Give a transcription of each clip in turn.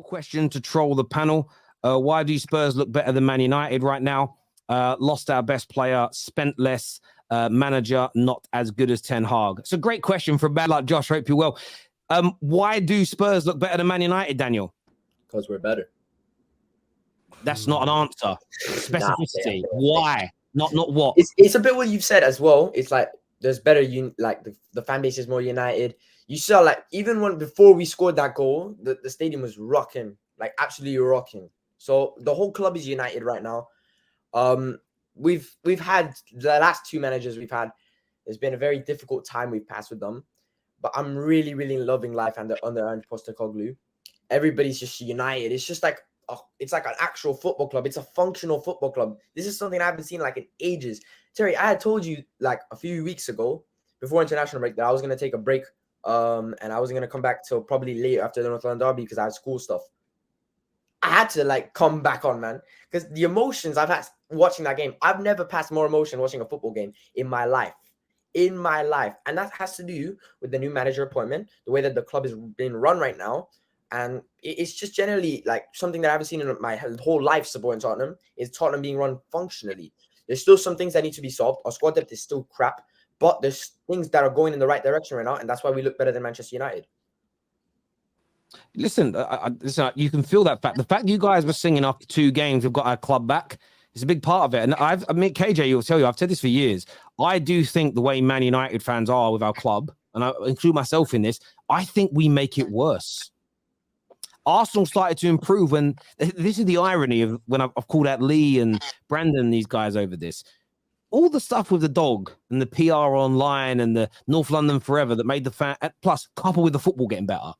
Question to troll the panel. Why do Spurs look better than Man United right now? Lost our best player, spent less, manager not as good as Ten Hag. It's a great question from bad luck, Josh. Hope you're well. Why do Spurs look better than Man United, Daniel? Because we're better. That's not an answer. Specificity. Why? Not what. It's a bit what you've said as well. It's like there's better. The fan base is more united. You saw like even before we scored that goal, the stadium was rocking, like absolutely rocking. So the whole club is united right now. We've had the last two managers we've had. It's been a very difficult time we've passed with them, but I'm really, really loving life under Ange Postecoglou. Everybody's just united. It's just like it's like an actual football club. It's a functional football club. This is something I haven't seen like in ages. Terry, I had told you like a few weeks ago before international break that I was gonna take a break. And I wasn't gonna come back till probably later after the North London derby because I had school stuff. I had to like come back on, man, because the emotions I've had watching that game. I've never passed more emotion watching a football game in my life. And that has to do with the new manager appointment, the way that the club is being run right now. And it's just generally like something that I haven't seen in my whole life supporting Tottenham is Tottenham being run functionally. There's still some things that need to be solved. Our squad depth is still crap, but there's things that are going in the right direction right now, and that's why we look better than Manchester United. Listen, you can feel that fact. The fact you guys were singing after 2 games, we've got our club back, is a big part of it. And KJ, you'll tell you, I've said this for years. I do think the way Man United fans are with our club, and I include myself in this, I think we make it worse. Arsenal started to improve when this is the irony of when I've called out Lee and Brandon, these guys over this. All the stuff with the dog and the PR online and the North London Forever that made the fan, plus coupled with the football getting better.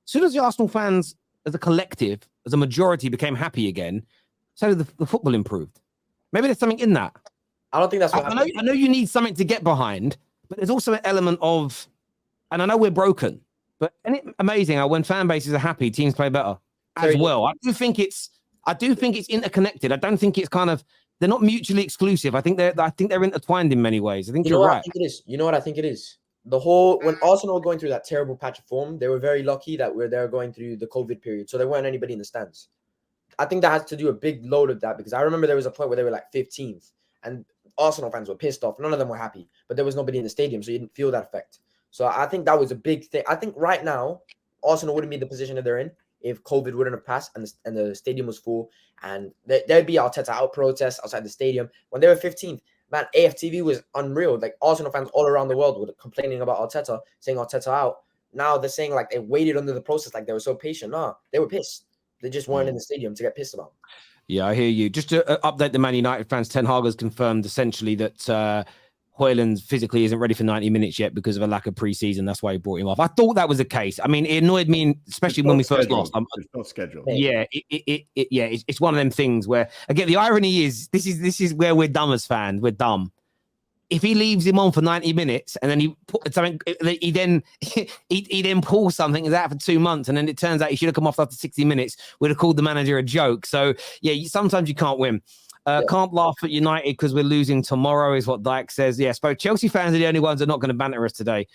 As soon as the Arsenal fans, as a collective, as a majority, became happy again, so the football improved. Maybe there's something in that. I don't think that's what happened. I know you need something to get behind, but there's also an element of, and I know we're broken, but isn't it amazing how when fan bases are happy, teams play better as well? I do think it's interconnected. I don't think it's kind of, they're not mutually exclusive. I think they're intertwined in many ways. I think you're right. I think it is. You know what I think it is? When Arsenal were going through that terrible patch of form, they were very lucky that they were going through the COVID period, so there weren't anybody in the stands. I think that has to do a big load of that because I remember there was a point where they were like 15th and Arsenal fans were pissed off. None of them were happy, but there was nobody in the stadium, so you didn't feel that effect. So I think that was a big thing. I think right now, Arsenal wouldn't be in the position that they're in if COVID wouldn't have passed and the stadium was full and there'd be Arteta out protests outside the stadium. When they were 15th, man, AFTV was unreal. Like Arsenal fans all around the world were complaining about Arteta, saying Arteta out. Now they're saying like they waited under the process, like they were so patient. No, they were pissed. They just weren't in the stadium to get pissed about. Yeah, I hear you. Just to update the Man United fans, Ten Hag has confirmed essentially that Højlund physically isn't ready for 90 minutes yet because of a lack of preseason. That's why he brought him off. I thought that was the case. I mean, it annoyed me, especially when we first lost. It's not scheduled. Yeah, it's one of them things where, again, the irony is this is where we're dumb as fans. We're dumb. If he leaves him on for 90 minutes and then he put something, he then pulls something, is out for 2 months, and then it turns out he should have come off after 60 minutes, we'd have called the manager a joke. So yeah, sometimes you can't win. Can't laugh at United because we're losing tomorrow, is what Dyke says. Yeah, I suppose Chelsea fans are the only ones that are not going to banter us today.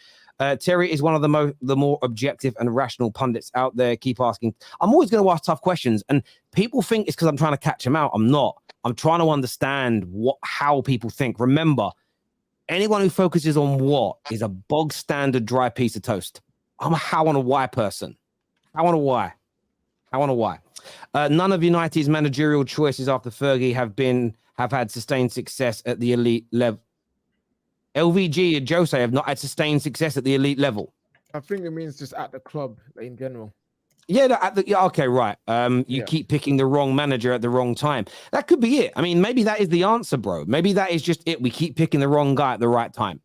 Terry is one of the more objective and rational pundits out there. Keep asking. I'm always going to ask tough questions, and people think it's because I'm trying to catch them out. I'm not. I'm trying to understand how people think. Remember, anyone who focuses on what is a bog standard dry piece of toast. I'm a how and a why person. How and a why. None of United's managerial choices after Fergie have had sustained success at the elite level. LVG and Jose have not had sustained success at the elite level. I think it means just at the club in general. Yeah, okay, right. Keep picking the wrong manager at the wrong time. That could be it. I mean, maybe that is the answer, bro. Maybe that is just it. We keep picking the wrong guy at the right time.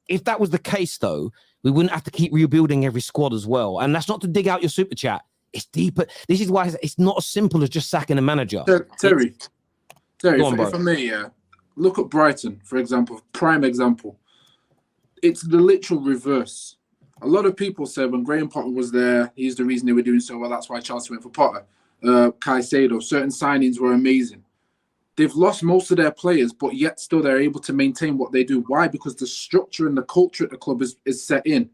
If that was the case, though, we wouldn't have to keep rebuilding every squad as well. And that's not to dig out your super chat. It's deeper. This is why it's not as simple as just sacking a manager. Terry, on, if I may, look at Brighton, for example, prime example. It's the literal reverse. A lot of people said when Graham Potter was there, he's the reason they were doing so well. That's why Chelsea went for Potter. Caicedo, certain signings were amazing. They've lost most of their players, but yet still they're able to maintain what they do. Why? Because the structure and the culture at the club is set in.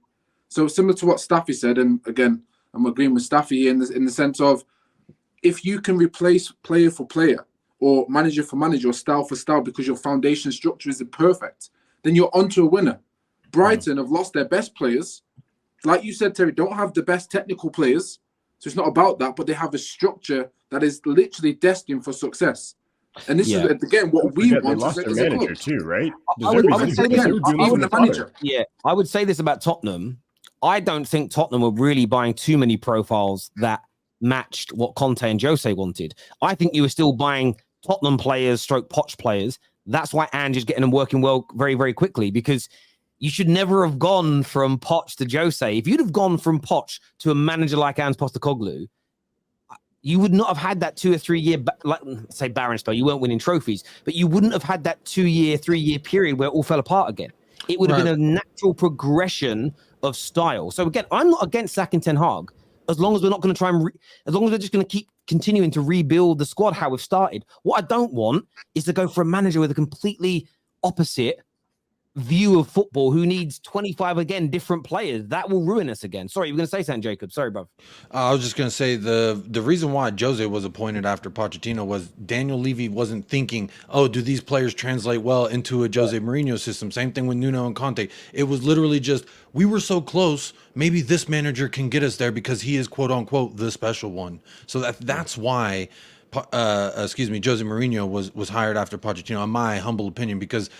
So similar to what Staffy said, and again, I'm agreeing with Staffy in the sense of if you can replace player for player or manager for manager or style for style because your foundation structure isn't perfect, then you're onto a winner. Brighton have lost their best players. Like you said, Terry, don't have the best technical players. So it's not about that, but they have a structure that is literally destined for success. And this is, again, what we want. They lost their manager too, right? I would say this, even the manager. Yeah, I would say this about Tottenham. I don't think Tottenham were really buying too many profiles that matched what Conte and Jose wanted. I think you were still buying Tottenham players, stroke Poch players. That's why Ange is getting them working well very, very quickly, because you should never have gone from Poch to Jose. If you'd have gone from Poch to a manager like Ange Postecoglou, you would not have had that 2 or 3 year, like say barren spell. You weren't winning trophies, but you wouldn't have had that 2 year, 3 year period where it all fell apart again. It would have been a natural progression of style. So again, I'm not against sacking Ten Hag, as long as we're not going to try and, as long as we're just going to keep continuing to rebuild the squad how we've started. What I don't want is to go for a manager with a completely opposite view of football who needs 25 again different players. That will ruin us again. Sorry, you were going to say something, Jacob. Sorry, bro. I was just going to say the reason why Jose was appointed after Pochettino was Daniel Levy wasn't thinking, oh, do these players translate well into a Jose Mourinho system? Same thing with Nuno and Conte. It was literally just, we were so close, maybe this manager can get us there because he is quote unquote the special one. So that's why Jose Mourinho was hired after Pochettino, in my humble opinion, because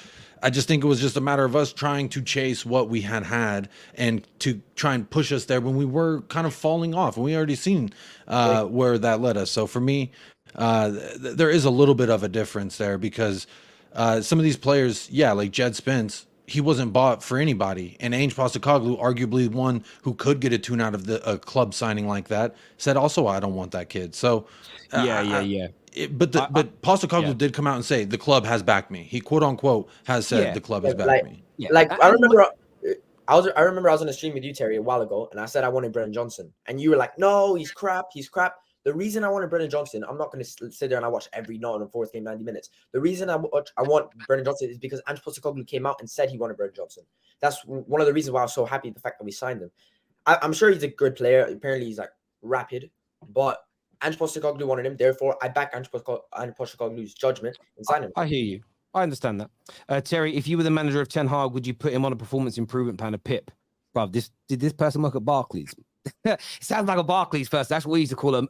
I just think it was just a matter of us trying to chase what we had and to try and push us there when we were kind of falling off. And we already seen where that led us. So for me, there is a little bit of a difference there because some of these players, like Jed Spence, he wasn't bought for anybody. And Ange Postecoglou, arguably one who could get a tune out of a club signing like that, said also, I don't want that kid. So But Postecoglou did come out and say the club has backed me. He quote unquote has said the club has backed me. Yeah. Like I remember I was on a stream with you, Terry, a while ago, and I said I wanted Brennan Johnson, and you were like, "No, he's crap. He's crap." The reason I wanted Brennan Johnson, I'm not going to sit there and I watch every Nottingham Forest game 90 minutes. The reason I want Brennan Johnson is because Ange Postecoglou came out and said he wanted Brennan Johnson. That's one of the reasons why I was so happy the fact that we signed him. I'm sure he's a good player. Apparently, he's like rapid, but Ange Postecoglou wanted him. Therefore, I back Ange Postecoglou's judgment and sign him. I hear you. I understand that. Terry, if you were the manager of Ten Hag, would you put him on a performance improvement plan of Pip? Bruv, did this person work at Barclays? It sounds like a Barclays first. That's what we used to call him.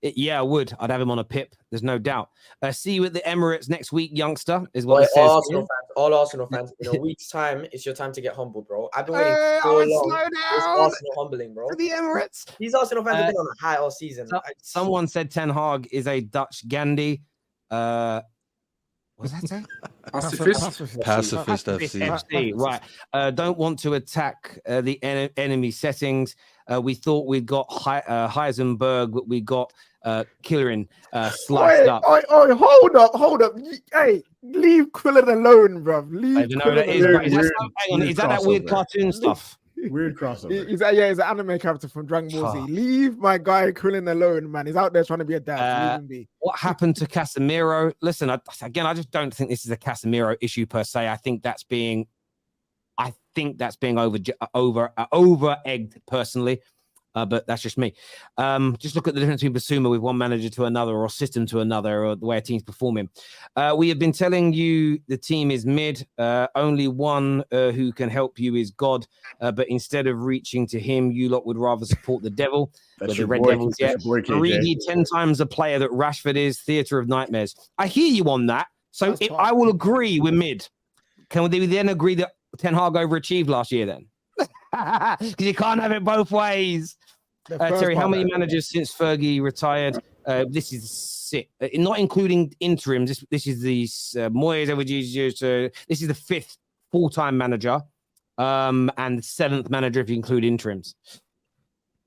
Yeah, I would. I'd have him on a Pip. There's no doubt. See you at the Emirates next week, youngster, is what it says. All Arsenal fans, in a week's time, it's your time to get humbled, bro. I've been waiting so long. It's Arsenal humbling, bro. For the Emirates. These Arsenal fans have been on a high all season. Someone said Ten Hag is a Dutch Gandhi. What's that say? Pacifist FC. Right. Don't want to attack the enemy settings. We thought we'd got Heisenberg, but we got Killerin sliced up. Hold up. Hey, leave Quillen alone, bruv. Leave. I don't know what that is. Is that weird cartoon stuff? Weird crossover. He's an anime character from Dragon Ball Z. Leave my guy Krillin alone, man. He's out there trying to be a dad. Leave him be. What happened to Casemiro? Listen, I just don't think this is a Casemiro issue per se. I think that's being over egged personally. But that's just me. Just look at the difference between Basuma with one manager to another or system to another or the way a team's performing. We have been telling you the team is mid. Only one who can help you is God. But instead of reaching to him, you lot would rather support the devil. That's the Red Devils. Origi 10 times the player that Rashford is. Theatre of nightmares. I hear you on that. So I will agree with mid. Can we then agree that Ten Hag overachieved last year then? Because you can't have it both ways. Terry, how many managers since Fergie retired? This is 6, not including interims. This is the Moyes, this is the 5th full-time manager, and 7th manager if you include interims.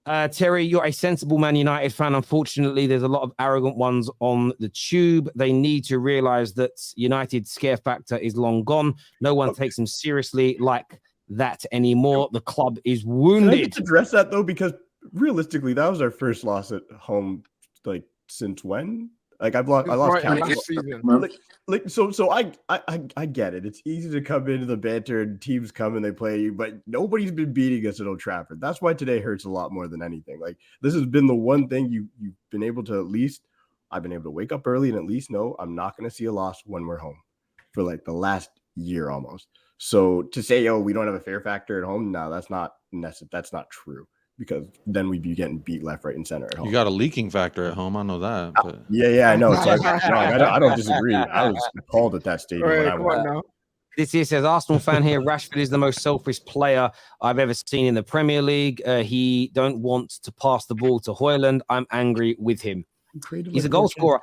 Terry, you're a sensible Man United fan. Unfortunately, there's a lot of arrogant ones on the tube. They need to realize that United's scare factor is long gone. No one takes them seriously like that anymore. The club is wounded. Can I just address that though, because realistically, that was our first loss at home, like since when? Like I lost Brighton count. last season. So I get it. It's easy to come into the banter and teams come and they play you, but nobody's been beating us at Old Trafford. That's why today hurts a lot more than anything. Like this has been the one thing you've been able to I've been able to wake up early and at least know I'm not going to see a loss when we're home for like the last year almost. So to say, oh, we don't have a fear factor at home, no, that's not true. Because then we'd be getting beat left, right, and center at home. You got a leaking factor at home. I know that. But... Yeah, I know. So I don't disagree. I was appalled at that stadium when I went. This here says Arsenal fan here. Rashford is the most selfish player I've ever seen in the Premier League. He don't want to pass the ball to Højlund. I'm angry with him. He's a goal scorer.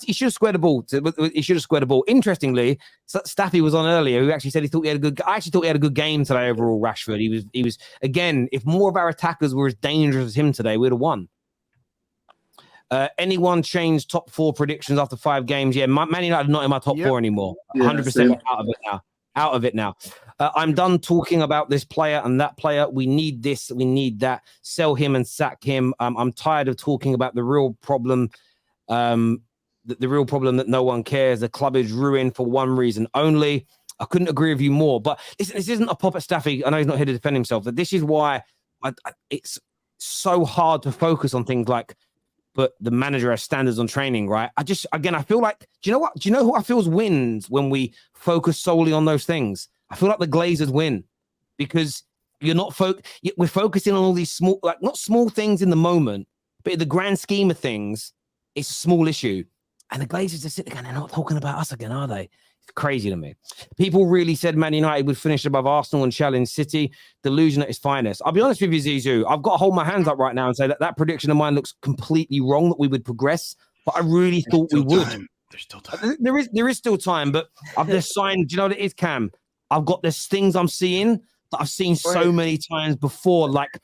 He should have squared the ball. He should have squared the ball. Interestingly, Staffy was on earlier, who actually said he thought he had a good. I actually thought he had a good game today overall. Rashford. He was again. If more of our attackers were as dangerous as him today, we'd have won. Anyone change top 4 predictions after 5 games? Yeah, Man United not in my top 4 anymore. 100% out of it now. I'm done talking about this player and that player. We need this. We need that. Sell him and sack him. I'm tired of talking about the real problem. The real problem that no one cares. The club is ruined for one reason only. I couldn't agree with you more. But this isn't a pop at Staffy. I know he's not here to defend himself. But this is why it's so hard to focus on things like, but the manager has standards on training, right? I feel like, do you know what? Do you know who I feel wins when we focus solely on those things? I feel like the Glazers win because we're focusing on all these small, like not small things in the moment, but in the grand scheme of things, it's a small issue. And the Glazers just sit there and they're not talking about us again, are they? It's crazy to me. People really said Man United would finish above Arsenal and challenge City. Delusion at its finest. I'll be honest with you, Zizou. I've got to hold my hands up right now and say that prediction of mine looks completely wrong, that we would progress. But I really thought we would. There's still time. There is still time, but I've just signed. Do you know what it is, Cam? There's things I'm seeing that I've seen so many times before. Like,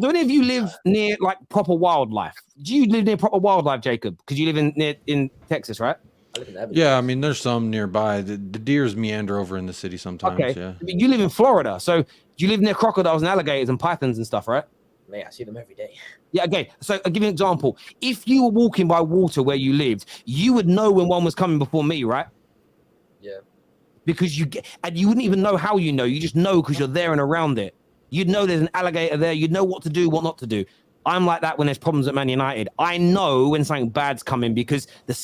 do any of you live near like proper wildlife? Do you live near proper wildlife, Jacob? Because you live in Texas, right? Yeah, I mean, there's some nearby. The deers meander over in the city sometimes. Okay. Yeah. You live in Florida, so you live near crocodiles and alligators and pythons and stuff, right? Mate, I see them every day. Yeah, okay. So I'll give you an example. If you were walking by water where you lived, you would know when one was coming before me, right? Yeah. Because and you wouldn't even know how you know. You just know because you're there and around it. You'd know there's an alligator there. You'd know what to do, what not to do. I'm like that when there's problems at Man United. I know when something bad's coming because the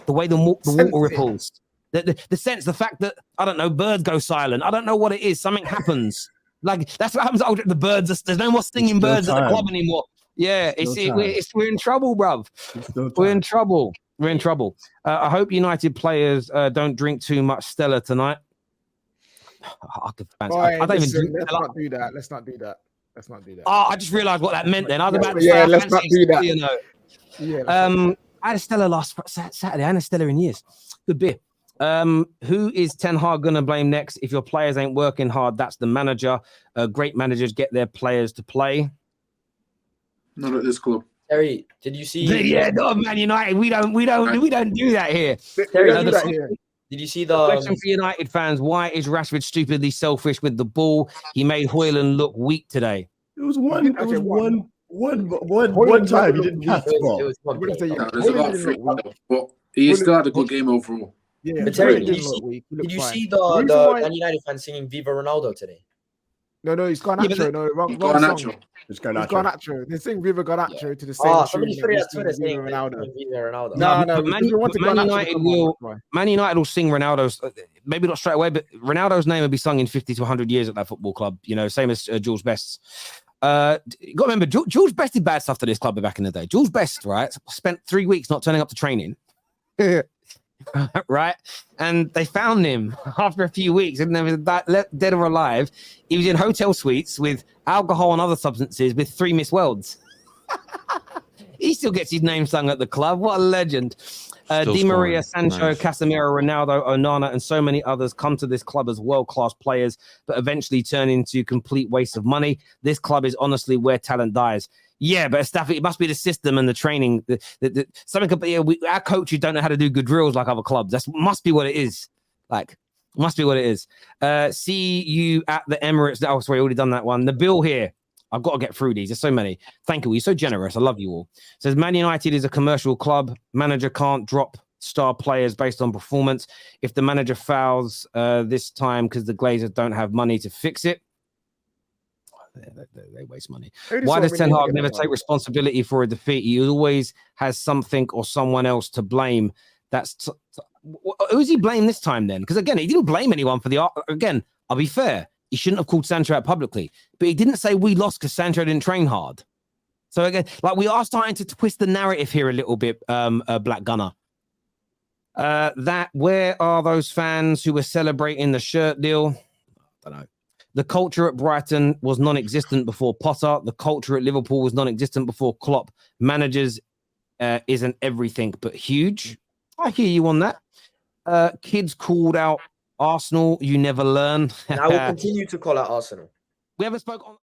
way the water ripples, the sense, the fact that, I don't know, birds go silent. I don't know what it is. Something happens. Like, that's what happens at the birds. There's no more singing birds at the club anymore. Yeah, we're in trouble, bruv. We're in trouble. We're in trouble. I hope United players don't drink too much Stella tonight. Let's not do that. Let's not do that. Oh, I just realised what that meant then. I was about to say, let's not do that. You know. I had a Stella last Saturday. I had a Stella in years. Good beer. Who is Ten Hag going to blame next? If your players ain't working hard, that's the manager. Great managers get their players to play. Not at this club. Terry, did you see? Yeah, not Man United. We don't do that here. Terry, did you see the question for United fans? Why is Rashford stupidly selfish with the ball? He made Højlund look weak today. It was one time he didn't pass the ball. But he still had a good game overall. Yeah, but Terry, did you see the Man United fans singing "Viva Ronaldo" today? No, he's Garnacho. No, wrong song. It's Garnacho. They sing Viva Garnacho to the same. Somebody put it on Twitter saying Ronaldo. No. Man United will sing Ronaldo's. Maybe not straight away, but Ronaldo's name will be sung in 50 to 100 years at that football club. You know, same as Jules Best's. You got to remember, Jules Best did bad stuff to this club back in the day. Jules Best, right, spent 3 weeks not turning up to training. Right, and they found him after a few weeks, and there was dead or alive. He was in hotel suites with alcohol and other substances with 3 missed worlds. He still gets his name sung at the club. What a legend! Di Maria, Sancho, nice. Casemiro, Ronaldo, Onana, and so many others come to this club as world-class players, but eventually turn into complete waste of money. This club is honestly where talent dies. Yeah, but Staffy, it must be the system and the training. Our coaches don't know how to do good drills like other clubs. That must be what it is. See you at the Emirates. Oh, sorry, already done that one. The bill here. I've got to get through these. There's so many. Thank you. You're so generous. I love you all. Says Man United is a commercial club. Manager can't drop star players based on performance. If the manager fouls this time because the Glazers don't have money to fix it, they waste money. Why does Ten Hag never take responsibility for a defeat? He always has something or someone else to blame. Who's he blame this time then? Because again, he didn't blame anyone for the. Again, I'll be fair. He shouldn't have called Sancho out publicly, but he didn't say we lost because Sancho didn't train hard. So again, like we are starting to twist the narrative here a little bit. Black Gunner. Where are those fans who were celebrating the shirt deal? I don't know. The culture at Brighton was non-existent before Potter. The culture at Liverpool was non-existent before Klopp. Managers isn't everything but huge. I hear you on that. Kids called out Arsenal. You never learn. And I will continue to call out Arsenal. We haven't spoke on.